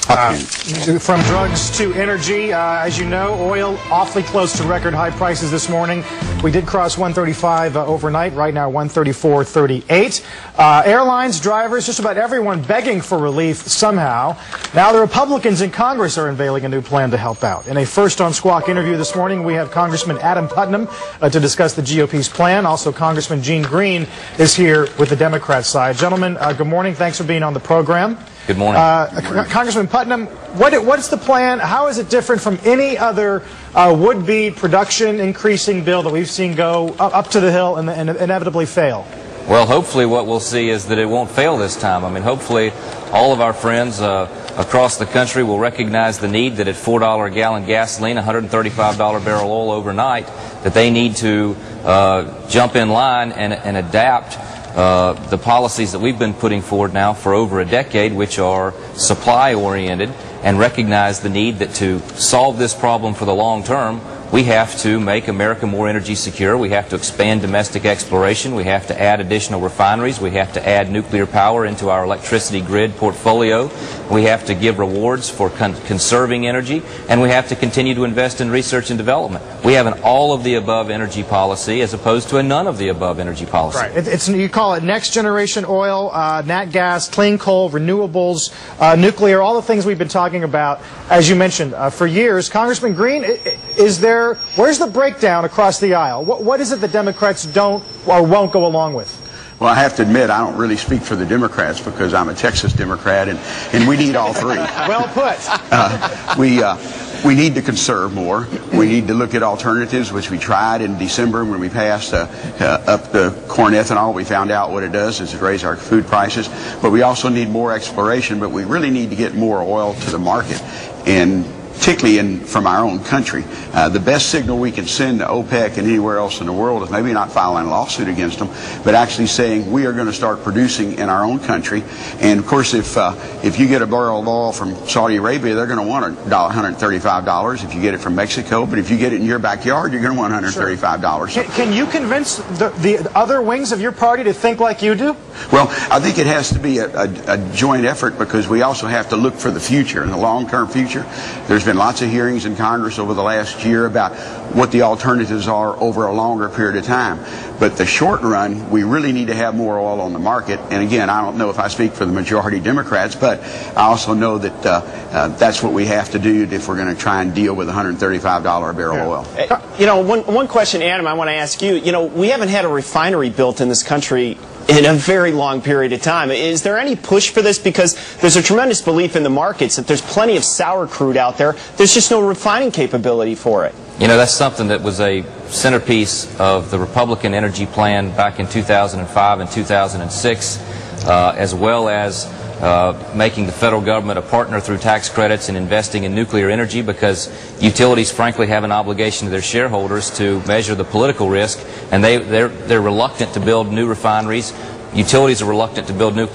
From drugs to energy, as you know, oil awfully close to record high prices this morning. We did cross 135 overnight, right now 134.38. Airlines, drivers, just about everyone begging for relief somehow. Now the Republicans in Congress are unveiling a new plan to help out. In a First on Squawk interview this morning, we have Congressman Adam Putnam to discuss the GOP's plan. Also, Congressman Gene Green is here with the Democrat side. Gentlemen, good morning. Thanks for being on the program. Good morning. Congressman Putnam, what's the plan? How is it different from any other would-be production increasing bill that we've seen go up to the hill and inevitably fail? Well, hopefully what we'll see is that it won't fail this time. I mean, hopefully all of our friends across the country will recognize the need that at $4 a gallon gasoline, $135 barrel oil overnight, that they need to jump in line and adapt the policies that we've been putting forward now for over a decade, which are supply-oriented, and recognize the need that to solve this problem for the long term, we have to make America more energy secure. We have to expand domestic exploration. We have to add additional refineries. We have to add nuclear power into our electricity grid portfolio. We have to give rewards for conserving energy. And we have to continue to invest in research and development. We have an all-of-the-above energy policy as opposed to a none-of-the-above energy policy. Right. You call it next-generation oil, nat gas, clean coal, renewables, nuclear, all the things we've been talking about, as you mentioned, for years. Congressman Green, where's the breakdown across the aisle? What is it the Democrats don't or won't go along with? Well, I have to admit, I don't really speak for the Democrats because I'm a Texas Democrat, and we need all three. Well put. We need to conserve more. We need to look at alternatives, which we tried in December when we passed up the corn ethanol. We found out what it does is it raises our food prices. But we also need more exploration, but we really need to get more oil to the market, and particularly from our own country. The best signal we can send to OPEC and anywhere else in the world is maybe not filing a lawsuit against them, but actually saying we are going to start producing in our own country. And of course, if you get a barrel of oil from Saudi Arabia, they're going to want $135 if you get it from Mexico. But if you get it in your backyard, you're going to want $135. Sure. Can you convince the other wings of your party to think like you do? Well, I think it has to be a joint effort, because we also have to look for the future, in the long-term future. There's been lots of hearings in Congress over the last year about what the alternatives are over a longer period of time. But the short run, we really need to have more oil on the market. And again, I don't know if I speak for the majority Democrats, but I also know that that's what we have to do if we're going to try and deal with $135 a barrel oil. You know, one question, Adam, I want to ask you. You know, we haven't had a refinery built in this country in a very long period of time. Is there any push for this? Because there's a tremendous belief in the markets that there's plenty of sour crude out there. There's just no refining capability for it. You know, that's something that was a centerpiece of the Republican energy plan back in 2005 and 2006, as well as making the federal government a partner through tax credits and investing in nuclear energy, because utilities frankly have an obligation to their shareholders to measure the political risk, and they're reluctant to build new refineries. Utilities are reluctant to build new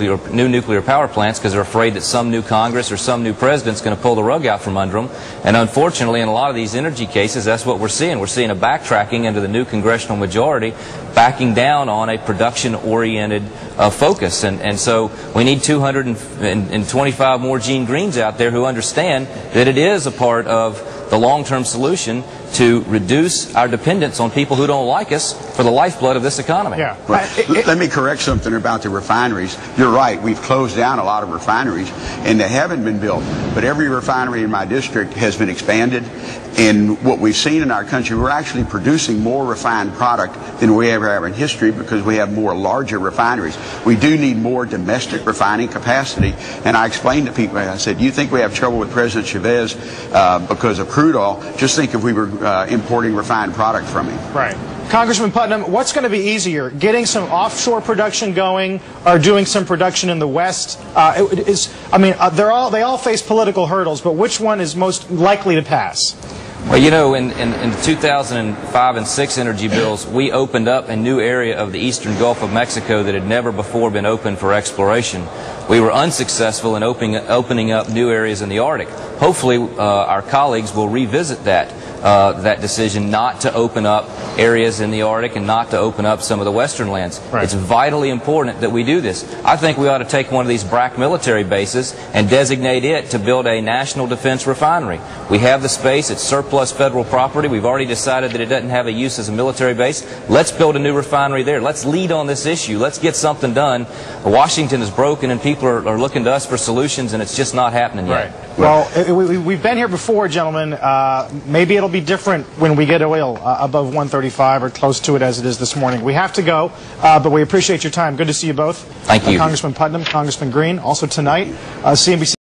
nuclear power plants because they're afraid that some new Congress or some new president's going to pull the rug out from under them. And unfortunately, in a lot of these energy cases, that's what we're seeing. We're seeing a backtracking into the new congressional majority, backing down on a production-oriented focus. And so we need 225 more Gene Greens out there who understand that it is a part of the long-term solution to reduce our dependence on people who don't like us for the lifeblood of this economy. Yeah. Well, let me correct something about the refineries. You're right, we've closed down a lot of refineries, and they haven't been built. But every refinery in my district has been expanded, and what we've seen in our country, we're actually producing more refined product than we ever have in history, because we have more larger refineries. We do need more domestic refining capacity, and I explained to people, I said, you think we have trouble with President Chavez because of crude oil? Just think if we were importing refined product from him. Right. Congressman Putnam, what's going to be easier, getting some offshore production going or doing some production in the West? They all face political hurdles, but which one is most likely to pass? Well, you know, in the 2005 and 6 energy bills, we opened up a new area of the eastern Gulf of Mexico that had never before been open for exploration. we were unsuccessful in opening up new areas in the Arctic. Hopefully, our colleagues will revisit that decision not to open up areas in the Arctic and not to open up some of the western lands. Right. It's vitally important that we do this. I think we ought to take one of these BRAC military bases and designate it to build a national defense refinery. We have the space. It's surplus federal property. We've already decided that it doesn't have a use as a military base. Let's build a new refinery there. Let's lead on this issue. Let's get something done. Washington is broken and people are looking to us for solutions, and it's just not happening yet. Right. Well, we've been here before, gentlemen. Maybe it'll be different when we get oil above 135 or close to it as it is this morning. We have to go, but we appreciate your time. Good to see you both. Thank you. Congressman Putnam, Congressman Green. Also tonight, CNBC.